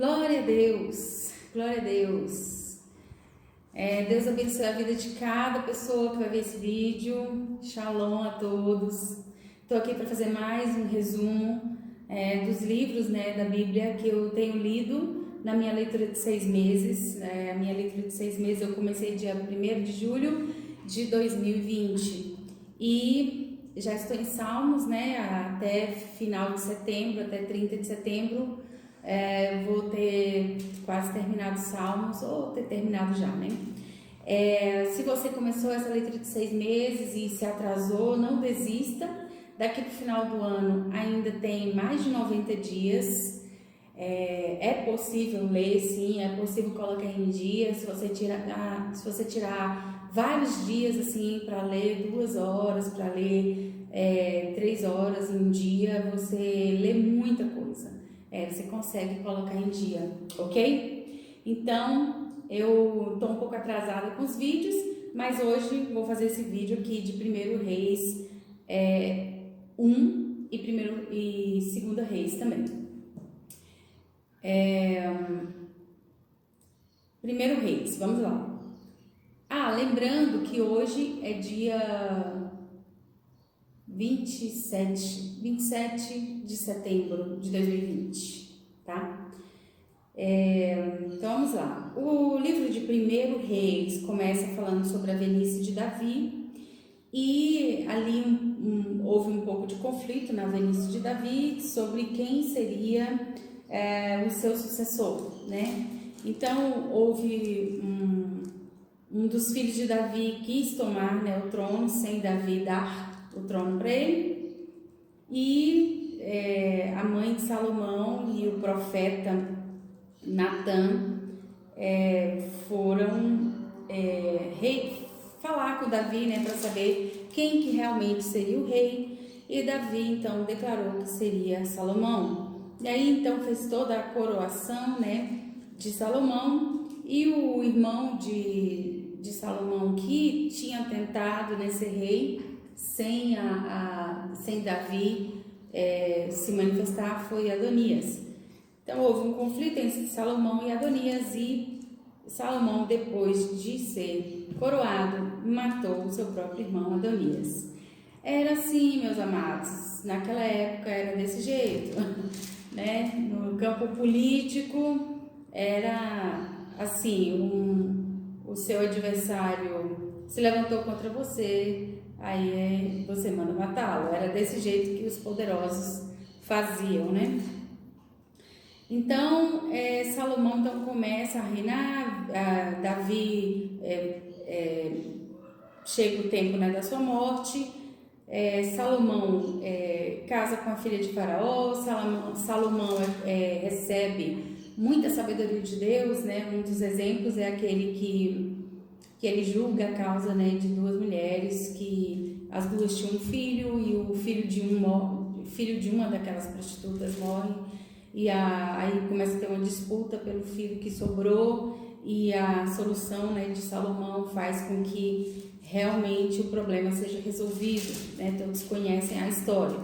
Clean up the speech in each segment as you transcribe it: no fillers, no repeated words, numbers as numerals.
Glória a Deus, glória a Deus. Deus abençoe a vida de cada pessoa que vai ver esse vídeo. Shalom a todos. Estou aqui para fazer mais um resumo dos livros, da Bíblia que eu tenho lido na minha leitura de 6 meses. A minha leitura de 6 meses eu comecei dia 1º de julho de 2020 e já estou em Salmos, até final de setembro, até 30 de setembro. Vou ter quase terminado Salmos, ou ter terminado já, se você começou essa leitura de 6 meses e se atrasou, não desista. Daqui para o final do ano ainda tem mais de 90 dias. É possível ler, sim, é possível colocar em dia. Se você tirar vários dias assim para ler, 2 horas, para ler 3 horas em um dia, você lê muita coisa. Você consegue colocar em dia, ok? Então, eu tô um pouco atrasada com os vídeos, mas hoje vou fazer esse vídeo aqui de 1 Reis 1 e 2 Reis também. 1 Reis, vamos lá. Lembrando que hoje é dia 27 de setembro de 2020, tá? Então vamos lá. O livro de 1 Reis começa falando sobre a velhice de Davi e ali houve um pouco de conflito na velhice de Davi sobre quem seria o seu sucessor, Então houve um dos filhos de Davi quis tomar o trono sem Davi dar o trono para ele, e a mãe de Salomão e o profeta Natã foram falar com Davi, para saber quem que realmente seria o rei, e Davi então declarou que seria Salomão. E aí então fez toda a coroação, de Salomão, e o irmão de Salomão que tinha tentado ser rei sem Davi se manifestar foi Adonias. Então houve um conflito entre Salomão e Adonias, e Salomão, depois de ser coroado, matou o seu próprio irmão Adonias. Era assim, meus amados, naquela época era desse jeito, No campo político era assim, o seu adversário se levantou contra você, aí você manda matá-lo. Era desse jeito que os poderosos faziam, Então, Salomão então começa a reinar. Davi, chega o tempo da sua morte. Salomão casa com a filha de Faraó. Salomão recebe muita sabedoria de Deus, Um dos exemplos é aquele que ele julga a causa de 2 mulheres, que as duas tinham um filho, e o filho de uma daquelas prostitutas morre, e aí começa a ter uma disputa pelo filho que sobrou, e a solução de Salomão faz com que realmente o problema seja resolvido, Todos conhecem a história.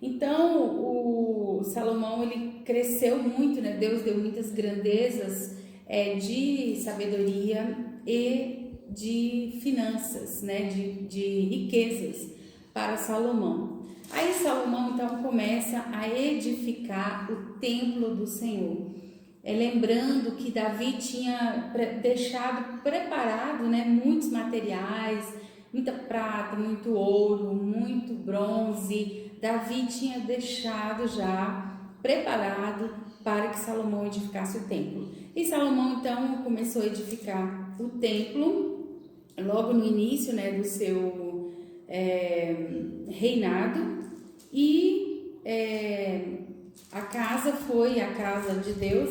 Então o Salomão ele cresceu muito, Deus deu muitas grandezas de sabedoria e de finanças, de riquezas para Salomão. Aí Salomão então começa a edificar o templo do Senhor, lembrando que Davi tinha deixado preparado, muitos materiais, muita prata, muito ouro, muito bronze. Davi tinha deixado já preparado para que Salomão edificasse o templo. E Salomão então começou a edificar o templo logo no início, do seu reinado, e a casa de Deus,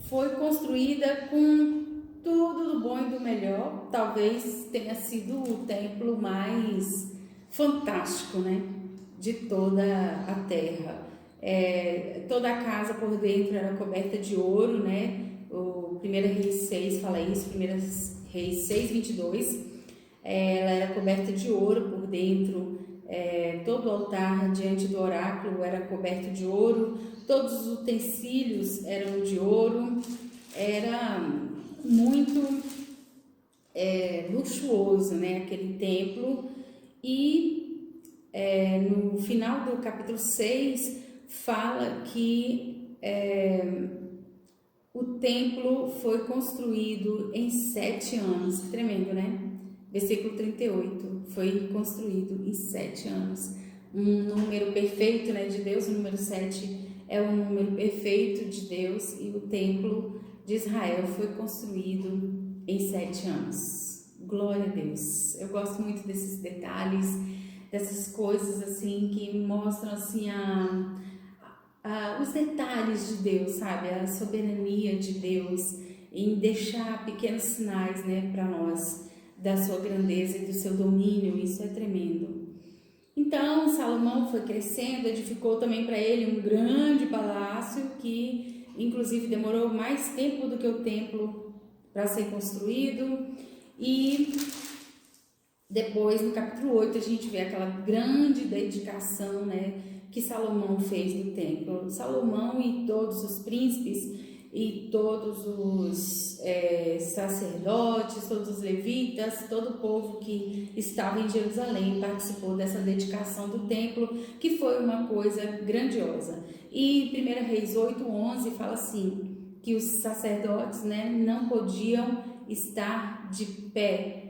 foi construída com tudo do bom e do melhor. Talvez tenha sido o templo mais fantástico, de toda a terra. Toda a casa por dentro era coberta de ouro, O 1 Reis 6 fala isso, 1 Reis 6, 22. Ela era coberta de ouro por dentro. Todo o altar diante do oráculo era coberto de ouro. todos os utensílios eram de ouro, era muito luxuoso, né, aquele templo. E no final do capítulo 6 fala que o templo foi construído em 7 anos, tremendo, né? Versículo 38, foi construído em 7 anos, um número perfeito, né, de Deus. O número 7 é um número perfeito de Deus, e o templo de Israel foi construído em 7 anos. Glória a Deus. Eu gosto muito desses detalhes, dessas coisas assim que mostram assim os detalhes de Deus, sabe? A soberania de Deus em deixar pequenos sinais, né, para nós, da sua grandeza e do seu domínio. Isso é tremendo. Então Salomão foi crescendo, edificou também para ele um grande palácio que inclusive demorou mais tempo do que o templo para ser construído. E depois, no capítulo 8, a gente vê aquela grande dedicação, né, que Salomão fez no templo. Salomão e todos os príncipes e todos os sacerdotes, todos os levitas, todo o povo que estava em Jerusalém participou dessa dedicação do templo, que foi uma coisa grandiosa. E 1 Reis 8:11 fala assim, que os sacerdotes, né, não podiam estar de pé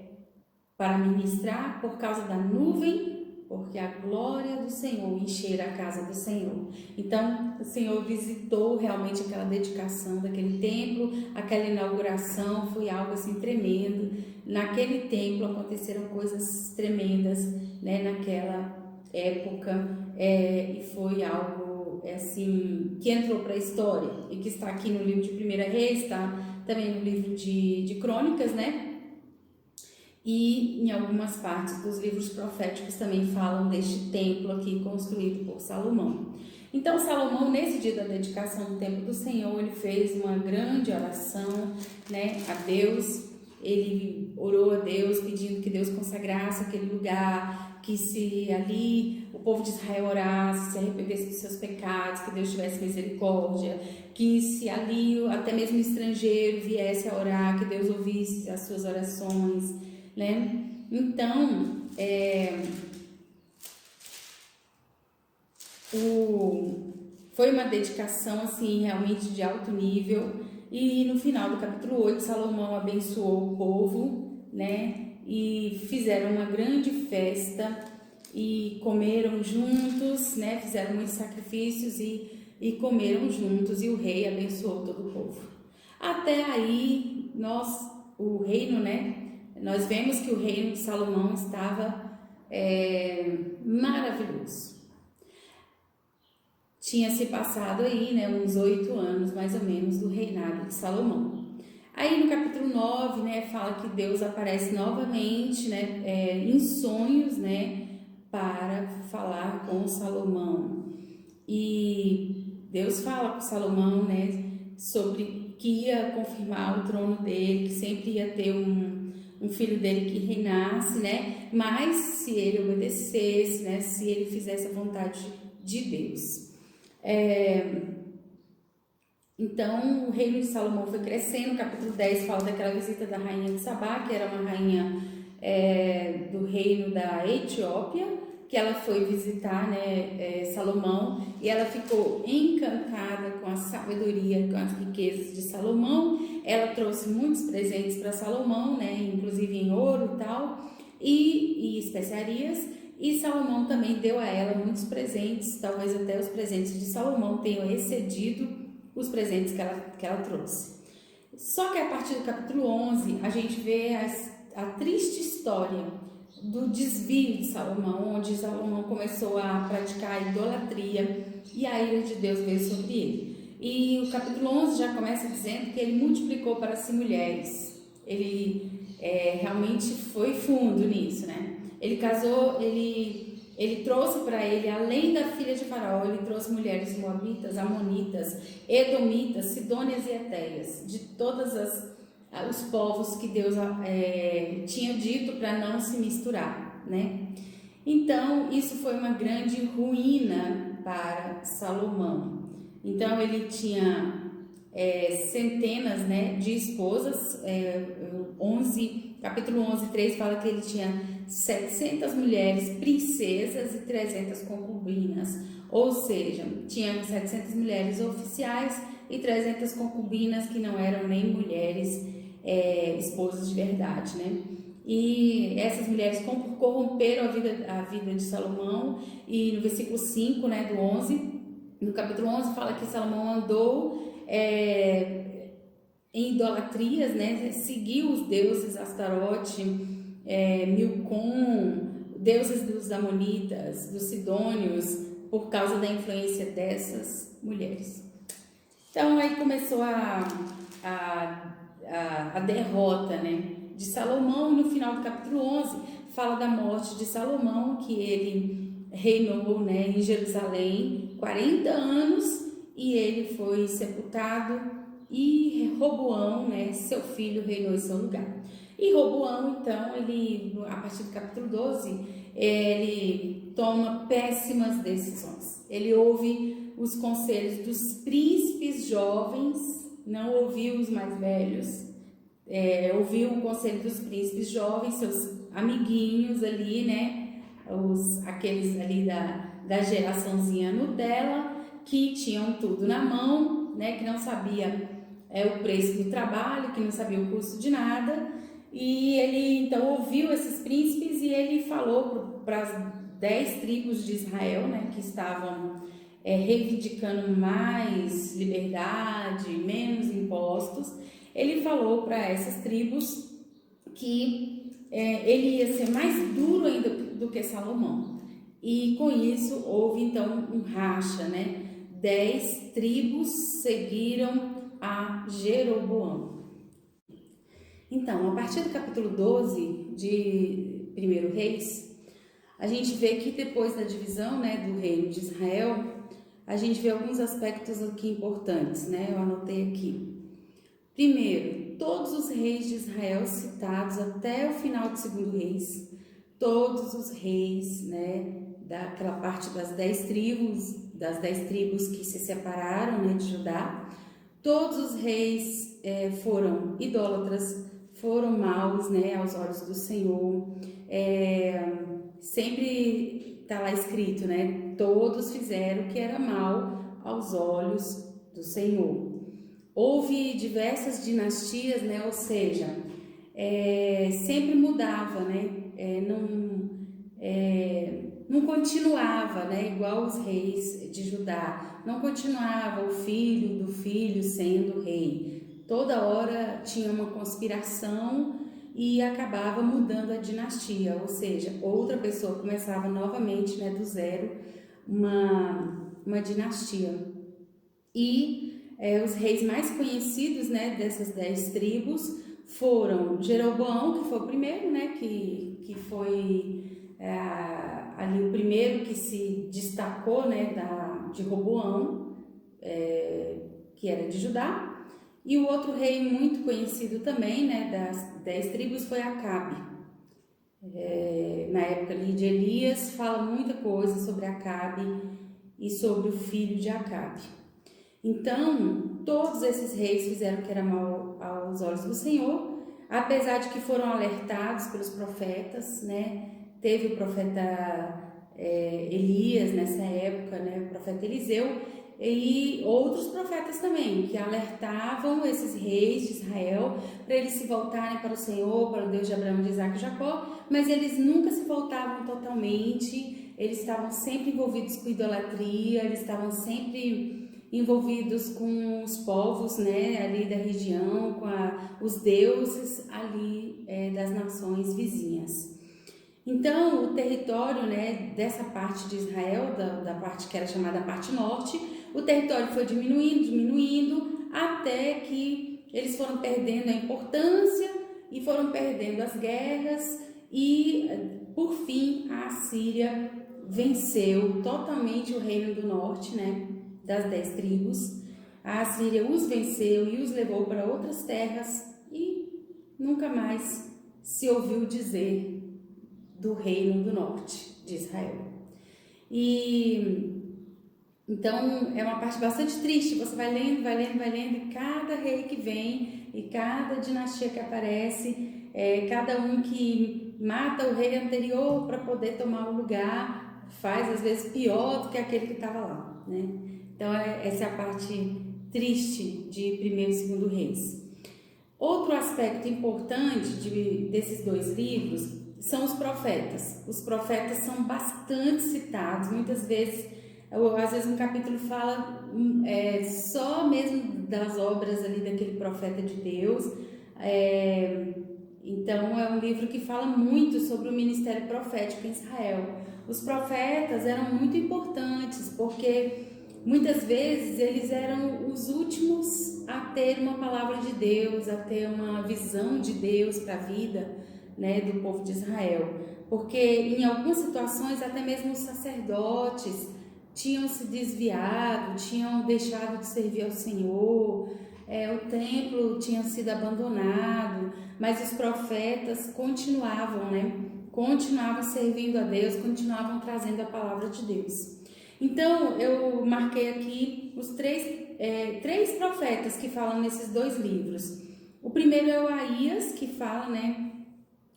para ministrar por causa da nuvem, porque a glória do Senhor enchera a casa do Senhor. Então o Senhor visitou realmente aquela dedicação daquele templo, aquela inauguração foi algo assim tremendo. Naquele templo aconteceram coisas tremendas, né, naquela época, e foi algo assim que entrou para a história e que está aqui no livro de 1 Reis, está também no livro de Crônicas, né? E em algumas partes dos livros proféticos também falam deste templo aqui construído por Salomão. Então Salomão, nesse dia da dedicação do templo do Senhor, ele fez uma grande oração, né, a Deus. Ele orou a Deus pedindo que Deus consagrasse aquele lugar, que se ali o povo de Israel orasse, se arrependesse dos seus pecados, que Deus tivesse misericórdia, que se ali até mesmo estrangeiro viesse a orar, que Deus ouvisse as suas orações, né? Então foi uma dedicação assim realmente de alto nível. E no final do capítulo 8 Salomão abençoou o povo, né? E fizeram uma grande festa e comeram juntos, né? Fizeram muitos sacrifícios e comeram juntos, e o rei abençoou todo o povo. Até aí o reino, né? Nós vemos que o reino de Salomão estava maravilhoso. Tinha se passado aí, né, uns 8 anos mais ou menos do reinado de Salomão. Aí no capítulo 9, né, fala que Deus aparece novamente, né, em sonhos, né, para falar com Salomão. E Deus fala com Salomão, né, sobre que ia confirmar o trono dele, que sempre ia ter um filho dele que reinasse, né? Mas se ele obedecesse, né? Se ele fizesse a vontade de Deus. Então o reino de Salomão foi crescendo. O capítulo 10 fala daquela visita da rainha de Sabá, que era uma rainha do reino da Etiópia, que ela foi visitar, né, Salomão, e ela ficou encantada com a sabedoria, com as riquezas de Salomão. Ela trouxe muitos presentes para Salomão, né, inclusive em ouro e tal, e especiarias, e Salomão também deu a ela muitos presentes. Talvez até os presentes de Salomão tenham excedido os presentes que ela trouxe. Só que a partir do capítulo 11 a gente vê a triste história do desvio de Salomão, onde Salomão começou a praticar a idolatria e a ira de Deus veio sobre ele. E o capítulo 11 já começa dizendo que ele multiplicou para si mulheres. Ele realmente foi fundo nisso, né? Ele casou, ele trouxe para ele, além da filha de Faraó, ele trouxe mulheres moabitas, amonitas, edomitas, sidônias e etéias, de todas os povos que Deus tinha dito para não se misturar, né? Então isso foi uma grande ruína para Salomão. Então ele tinha centenas, né, de esposas. Capítulo 11, 3 fala que ele tinha 700 mulheres princesas e 300 concubinas, ou seja, tinha 700 mulheres oficiais e 300 concubinas que não eram nem mulheres esposas de verdade, né? E essas mulheres corromperam a vida de Salomão, e no versículo 5, né, do 11, no capítulo 11 fala que Salomão andou em idolatrias, né? Seguiu os deuses Astarote, Milcom, deuses dos Amonitas, dos Sidônios, por causa da influência dessas mulheres. Então aí começou a derrota, né, de Salomão. No final do capítulo 11 fala da morte de Salomão, que ele reinou, né, em Jerusalém 40 anos e ele foi sepultado, e Roboão, né, seu filho, reinou em seu lugar. E Roboão, então, ele, a partir do capítulo 12, ele toma péssimas decisões. Ele ouve os conselhos dos príncipes jovens, não ouviu os mais velhos, ouviu o conselho dos príncipes jovens, seus amiguinhos ali, né, aqueles ali da geraçãozinha Nutella, que tinham tudo na mão, né, que não sabia o preço do trabalho, que não sabia o custo de nada. E ele então ouviu esses príncipes e ele falou para as 10 tribos de Israel, né, que estavam reivindicando mais liberdade, menos impostos. Ele falou para essas tribos que ele ia ser mais duro ainda do que Salomão. E com isso houve então um racha, né? 10 tribos seguiram a Jeroboão. Então, a partir do capítulo 12 de 1 Reis, a gente vê que depois da divisão, né, do reino de Israel, a gente vê alguns aspectos aqui importantes, né? Eu anotei aqui. Primeiro, todos os reis de Israel citados até o final do 2 Reis, todos os reis, né, daquela parte das 10 tribos que se separaram, né, de Judá, todos os reis foram idólatras, foram maus, né, aos olhos do Senhor. Sempre está lá escrito, né, todos fizeram o que era mal aos olhos do Senhor. Houve diversas dinastias, né, ou seja, sempre mudava, né, não continuava, né, igual os reis de Judá, não continuava o filho do filho sendo rei. Toda hora tinha uma conspiração e acabava mudando a dinastia, ou seja, outra pessoa começava novamente, né, do zero, uma dinastia. E os reis mais conhecidos, né, dessas 10 tribos foram Jeroboão, que foi o primeiro, né, que foi ali o primeiro que se destacou, né, de Roboão, que era de Judá. E o outro rei muito conhecido também, né, das 10 tribos foi Acabe. Na época ali de Elias, fala muita coisa sobre Acabe e sobre o filho de Acabe. Então, todos esses reis fizeram o que era mal aos olhos do Senhor, apesar de que foram alertados pelos profetas, né? Teve o profeta Elias nessa época, né? O profeta Eliseu, e outros profetas também, que alertavam esses reis de Israel para eles se voltarem para o Senhor, para o Deus de Abraão, de Isaac e Jacó, mas eles nunca se voltavam totalmente, eles estavam sempre envolvidos com idolatria, eles estavam sempre envolvidos com os povos, né, ali da região, com os deuses ali das nações vizinhas. Então, o território, né, dessa parte de Israel, da parte que era chamada parte norte, o território foi diminuindo, até que eles foram perdendo a importância e foram perdendo as guerras e, por fim, a Assíria venceu totalmente o reino do norte, né, das 10 tribos. A Assíria os venceu e os levou para outras terras e nunca mais se ouviu dizer do reino do norte de Israel. E Então, é uma parte bastante triste. Você vai lendo, vai lendo, vai lendo, e cada rei que vem, e cada dinastia que aparece, cada um que mata o rei anterior para poder tomar o lugar, faz às vezes pior do que aquele que estava lá, né? Então, essa é a parte triste de Primeiro e Segundo Reis. Outro aspecto importante desses dois livros são os profetas. Os profetas são bastante citados, muitas vezes, às vezes um capítulo fala só mesmo das obras ali daquele profeta de Deus. Então é um livro que fala muito sobre o ministério profético em Israel. Os profetas eram muito importantes porque muitas vezes eles eram os últimos a ter uma palavra de Deus, a ter uma visão de Deus para a vida, né, do povo de Israel. Porque em algumas situações até mesmo os sacerdotes tinham se desviado, tinham deixado de servir ao Senhor, o templo tinha sido abandonado, mas os profetas continuavam, né? Continuavam servindo a Deus, continuavam trazendo a palavra de Deus. Então, eu marquei aqui os três profetas que falam nesses dois livros. O primeiro é o Aías, que fala, né,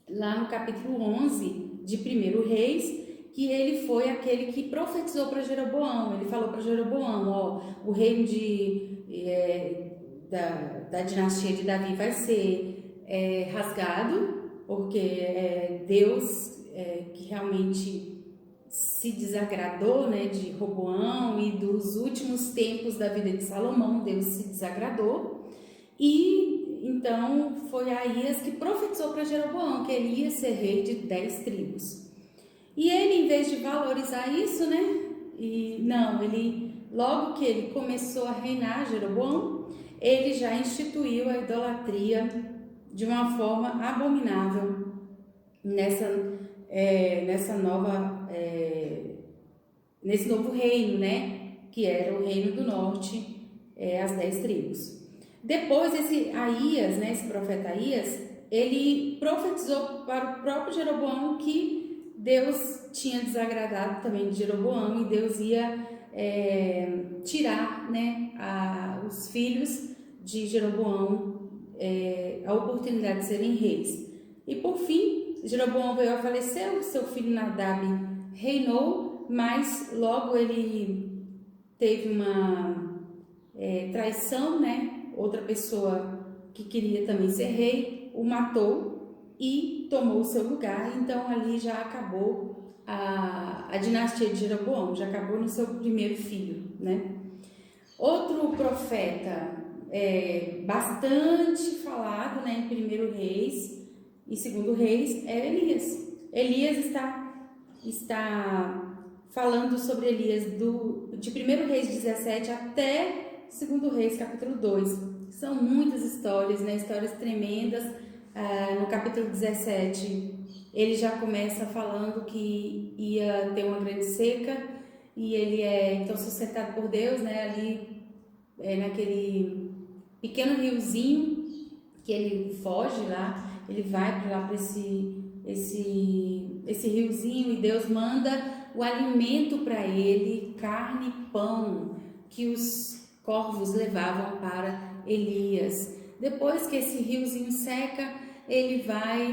lá no capítulo 11 de 1 Reis, que ele foi aquele que profetizou para Jeroboão. Ele falou para Jeroboão, o reino da dinastia de Davi vai ser rasgado, porque Deus que realmente se desagradou, né, de Roboão e dos últimos tempos da vida de Salomão, Deus se desagradou. E então foi Aías que profetizou para Jeroboão que ele ia ser rei de 10 tribos. E ele, em vez de valorizar isso, né, logo que ele começou a reinar, Jeroboão, ele já instituiu a idolatria de uma forma abominável nesse novo reino, né, que era o reino do norte, as 10 tribos. Depois esse Aías, né, esse profeta Aías, ele profetizou para o próprio Jeroboão que Deus tinha desagradado também de Jeroboão e Deus ia tirar, né, os filhos de Jeroboão a oportunidade de serem reis. E por fim, Jeroboão veio a falecer, o seu filho Nadab reinou, mas logo ele teve uma traição, né? Outra pessoa que queria também ser rei o matou e tomou o seu lugar. Então ali já acabou a dinastia de Jeroboão, já acabou no seu primeiro filho, né? Outro profeta bastante falado, né, em 1 Reis e 2 Reis é Elias. Elias está falando sobre Elias de 1 Reis 17 até 2 Reis capítulo 2. São muitas histórias, né? Histórias tremendas. No capítulo 17 ele já começa falando que ia ter uma grande seca e ele é então sustentado por Deus, né? Ali naquele pequeno riozinho que ele foge lá, ele vai para lá para esse riozinho e Deus manda o alimento para ele, carne e pão, que os corvos levavam para Elias. Depois que esse riozinho seca, ele vai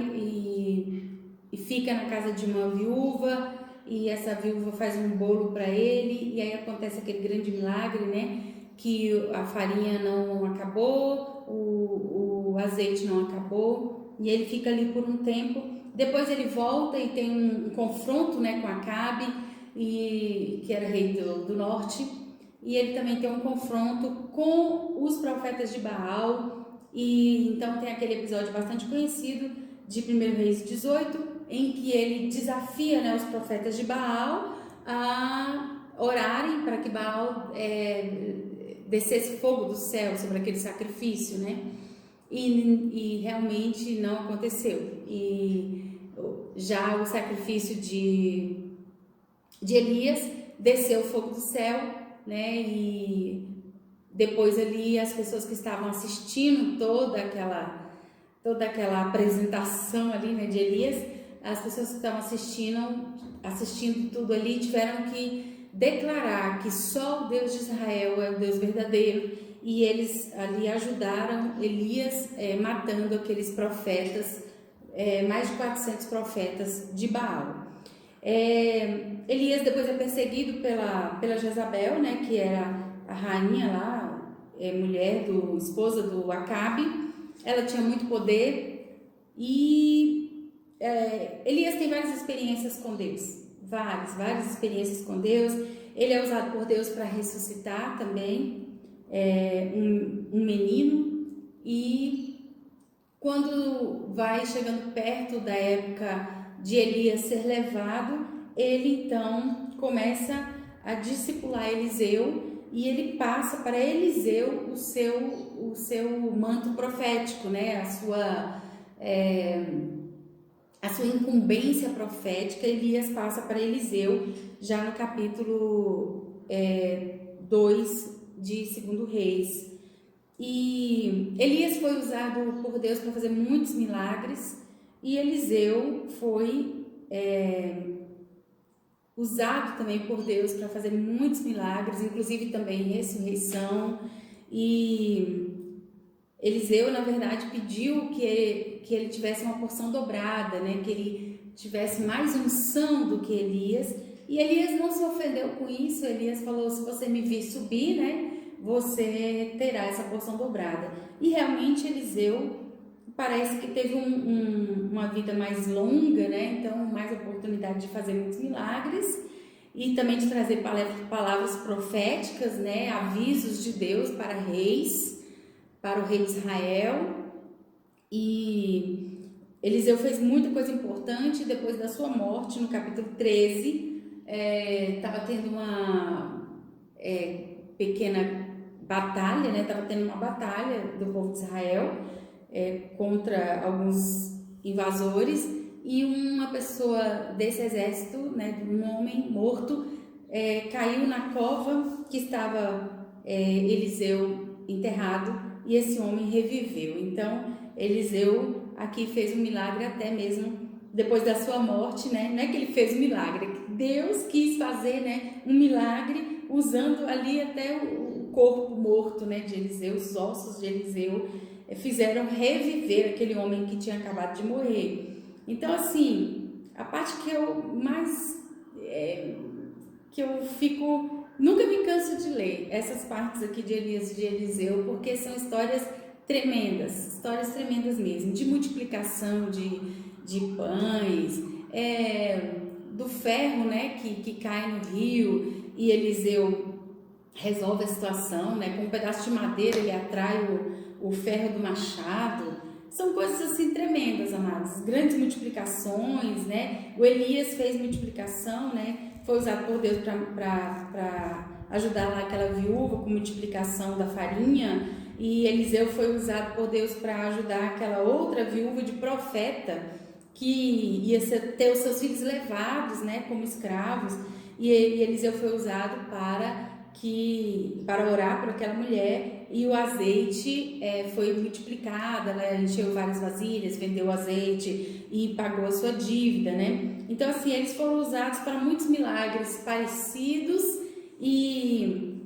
e fica na casa de uma viúva, e essa viúva faz um bolo para ele, e aí acontece aquele grande milagre, né? Que a farinha não acabou, o azeite não acabou, e ele fica ali por um tempo. Depois ele volta e tem um confronto, né, com Acabe, que era rei do norte, e ele também tem um confronto com os profetas de Baal, e então tem aquele episódio bastante conhecido de 1 Reis 18, em que ele desafia, né, os profetas de Baal a orarem para que Baal descesse fogo do céu sobre aquele sacrifício, né? E realmente não aconteceu. E já o sacrifício de Elias desceu fogo do céu, né? E depois ali as pessoas que estavam assistindo toda aquela apresentação ali, né, de Elias, as pessoas que estavam assistindo tudo ali tiveram que declarar que só o Deus de Israel é o Deus verdadeiro, e eles ali ajudaram Elias matando aqueles profetas, mais de 400 profetas de Baal. Elias depois é perseguido pela Jezabel, né, que era a rainha lá, esposa do Acabe. Ela tinha muito poder e Elias tem várias experiências com Deus, várias experiências com Deus. Ele é usado por Deus para ressuscitar também um menino, e quando vai chegando perto da época de Elias ser levado, ele então começa a discipular Eliseu, e ele passa para Eliseu o seu manto profético, né? A sua incumbência profética. Elias passa para Eliseu já no capítulo 2 de 2 Reis. E Elias foi usado por Deus para fazer muitos milagres, e Eliseu foi usado também por Deus para fazer muitos milagres, inclusive também ressurreição. E Eliseu, na verdade, pediu que ele tivesse uma porção dobrada, né? Que ele tivesse mais unção do que Elias, e Elias não se ofendeu com isso. Elias falou: se você me vir subir, né, você terá essa porção dobrada. E realmente Eliseu parece que teve uma vida mais longa, né? Então mais oportunidade de fazer muitos milagres e também de trazer palavras proféticas, né? Avisos de Deus para reis, para o rei de Israel. E Eliseu fez muita coisa importante. Depois da sua morte, no capítulo 13, estava tendo uma pequena batalha, né? Estava tendo uma batalha do povo de Israel contra alguns invasores, e uma pessoa desse exército, né, um homem morto, caiu na cova que estava Eliseu enterrado, e esse homem reviveu. Então Eliseu aqui fez um milagre até mesmo depois da sua morte, né? Não é que ele fez um milagre, é que Deus quis fazer, né, um milagre usando ali até o corpo morto, né, de Eliseu, os ossos de Eliseu fizeram reviver aquele homem que tinha acabado de morrer. Então, assim, a parte que eu mais que eu fico, nunca me canso de ler essas partes aqui de Elias e de Eliseu, porque são histórias tremendas mesmo, de multiplicação de pães, do ferro, né, que cai no rio, e Eliseu resolve a situação, né, com um pedaço de madeira ele atrai o ferro do machado. São coisas assim tremendas, amados, grandes multiplicações, né? O Elias fez multiplicação, né? Foi usado por Deus para ajudar lá aquela viúva com multiplicação da farinha, e Eliseu foi usado por Deus para ajudar aquela outra viúva de profeta que ia ter os seus filhos levados, né, como escravos, e Eliseu foi usado para orar por aquela mulher, e o azeite foi multiplicado. Ela encheu várias vasilhas, vendeu o azeite e pagou a sua dívida, né? Então, assim, eles foram usados para muitos milagres parecidos, e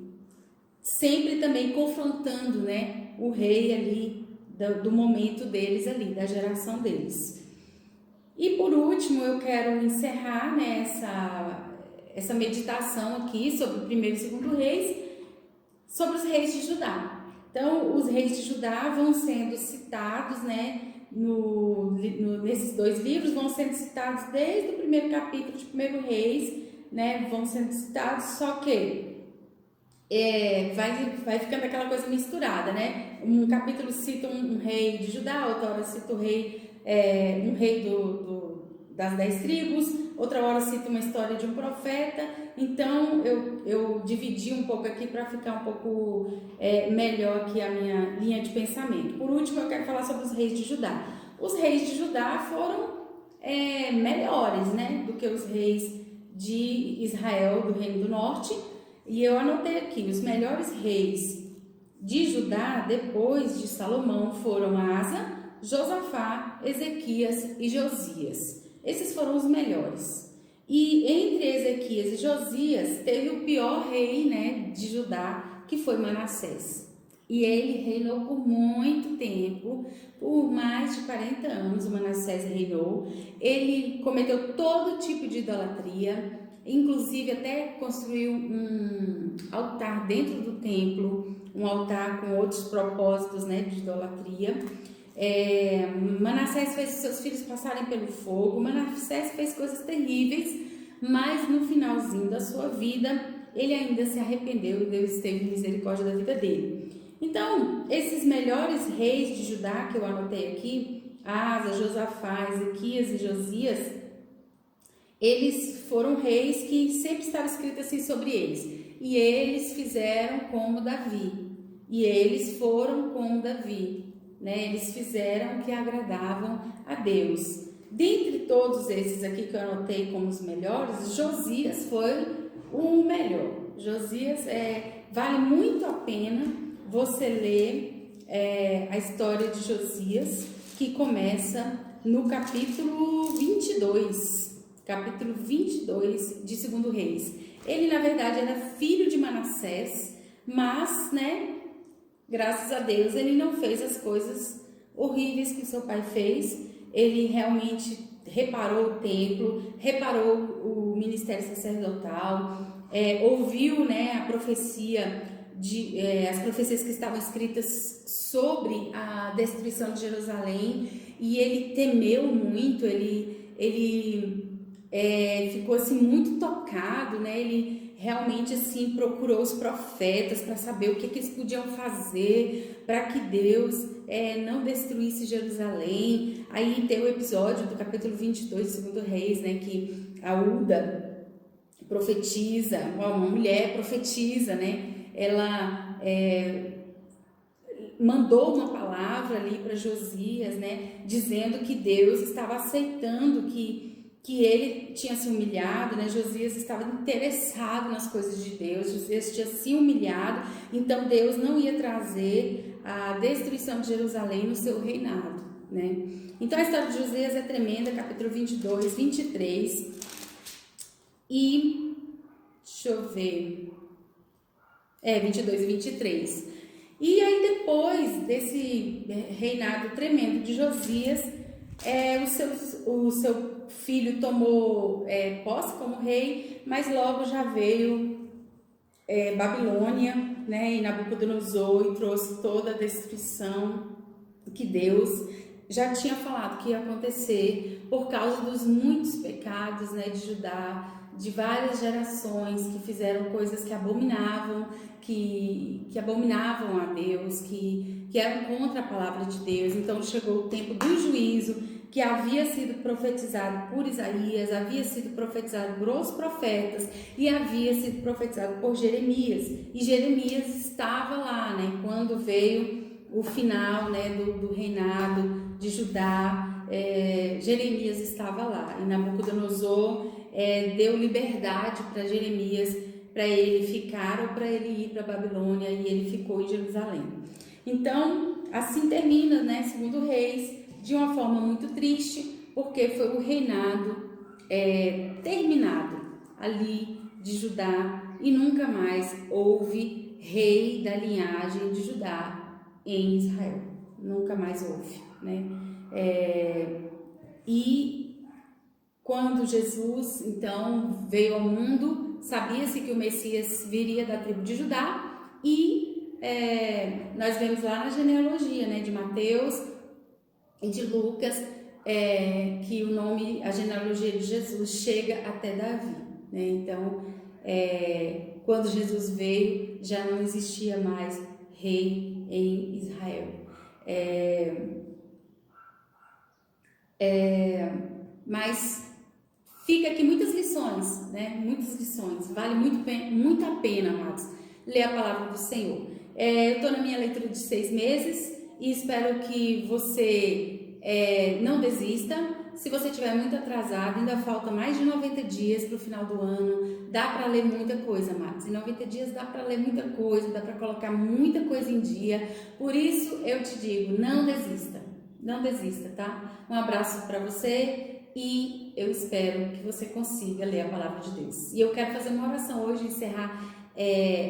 sempre também confrontando, né, o rei ali do momento deles ali, da geração deles. E por último, eu quero encerrar, né, essa meditação aqui sobre o 1º e 2º Reis, sobre os reis de Judá. Então, os reis de Judá vão sendo citados, né, nesses 2 livros, vão sendo citados desde o primeiro capítulo de 1º Reis, né, vão sendo citados, só que vai ficando aquela coisa misturada, né? Um capítulo cita um rei de Judá, outra hora cita um rei das 10 tribos, outra hora cita uma história de um profeta. Então eu dividi um pouco aqui para ficar um pouco melhor aqui a minha linha de pensamento. Por último, eu quero falar sobre os reis de Judá. Os reis de Judá foram melhores, né, do que os reis de Israel, do Reino do Norte. E eu anotei aqui: os melhores reis de Judá depois de Salomão foram Asa, Josafá, Ezequias e Josias. Esses foram os melhores. E entre Ezequias e Josias teve o pior rei, né, de Judá, que foi Manassés. E ele reinou por muito tempo, por mais de 40 anos o Manassés reinou. Ele cometeu todo tipo de idolatria, inclusive até construiu um altar dentro do templo, um altar com outros propósitos, né, de idolatria. Manassés fez seus filhos passarem pelo fogo. Manassés fez coisas terríveis, mas no finalzinho da sua vida ele ainda se arrependeu e Deus teve misericórdia da vida dele. Então, esses melhores reis de Judá que eu anotei aqui, Asa, Josafá, Ezequias e Josias, eles foram reis que sempre estava escrito assim sobre eles. E eles fizeram como Davi. E eles foram como Davi, né? Eles fizeram o que agradavam a Deus. Dentre todos esses aqui que eu anotei como os melhores, Josias foi o melhor. Josias vale muito a pena você ler a história de Josias, que começa no capítulo 22 de 2 Reis. Ele, na verdade, era filho de Manassés, mas, né, graças a Deus, ele não fez as coisas horríveis que seu pai fez. Ele realmente reparou o templo, reparou o ministério sacerdotal, ouviu, né, a profecia as profecias que estavam escritas sobre a destruição de Jerusalém, e ele temeu muito, ele ficou assim muito tocado, né? Ele realmente assim procurou os profetas para saber o que eles podiam fazer para que Deus não destruísse Jerusalém. Aí tem o episódio do capítulo 22 de 2 Reis, né, que a Uda profetiza, uma mulher profetiza, né? Ela mandou uma palavra ali para Josias, né, dizendo que Deus estava aceitando que ele tinha se humilhado, né? Josias estava interessado nas coisas de Deus, Josias tinha se humilhado, então Deus não ia trazer a destruição de Jerusalém no seu reinado, né? Então a história de Josias é tremenda, capítulo 22, 23, e deixa eu ver, 22 e 23. E aí depois desse reinado tremendo de Josias, o seu filho tomou posse como rei, mas logo já veio Babilônia, né, e Nabucodonosor, e trouxe toda a destruição que Deus já tinha falado que ia acontecer por causa dos muitos pecados, né, de Judá, de várias gerações que fizeram coisas que abominavam, que abominavam a Deus, que eram contra a palavra de Deus. Então chegou o tempo do juízo, que havia sido profetizado por Isaías, havia sido profetizado por outros profetas e havia sido profetizado por Jeremias. E Jeremias estava lá, né, quando veio o final, né, do reinado de Judá. Jeremias estava lá, e Nabucodonosor deu liberdade para Jeremias, para ele ficar ou para ele ir para Babilônia, e ele ficou em Jerusalém. Então, assim termina, né, 2 Reis, de uma forma muito triste, porque foi o reinado terminado ali de Judá, e nunca mais houve rei da linhagem de Judá em Israel. Nunca mais houve, né? E quando Jesus, então, veio ao mundo, sabia-se que o Messias viria da tribo de Judá, e nós vemos lá na genealogia, né, de Mateus e de Lucas, que o nome, a genealogia de Jesus chega até Davi, né? Então, quando Jesus veio, já não existia mais rei em Israel. Mas fica aqui muitas lições, né? Muitas lições. Vale muito a pena, amados, ler a palavra do Senhor. Eu estou na minha leitura de 6 meses e espero que você não desista. Se você estiver muito atrasado, ainda falta mais de 90 dias para o final do ano. Dá para ler muita coisa, amados. Em 90 dias dá para ler muita coisa, dá para colocar muita coisa em dia. Por isso eu te digo, não desista. Não desista, tá? Um abraço para você. e eu espero que você consiga ler a palavra de Deus. E eu quero fazer uma oração hoje, encerrar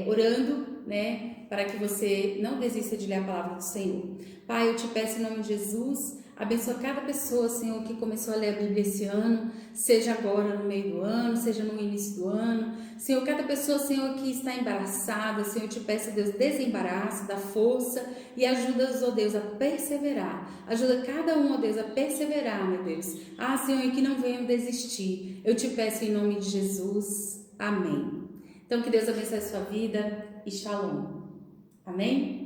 orando, né, para que você não desista de ler a palavra do Senhor. Pai, eu te peço em nome de Jesus, abençoa cada pessoa, Senhor, que começou a ler a Bíblia esse ano, seja agora no meio do ano, seja no início do ano. Senhor, cada pessoa, Senhor, que está embaraçada, Senhor, eu te peço, Deus, desembaraça, dá força e ajuda-os, ó Deus, a perseverar. Ajuda cada um, ó Deus, a perseverar, meu Deus. Senhor, e que não venham desistir. Eu te peço em nome de Jesus. Amém. Então, que Deus abençoe a sua vida e shalom. Amém?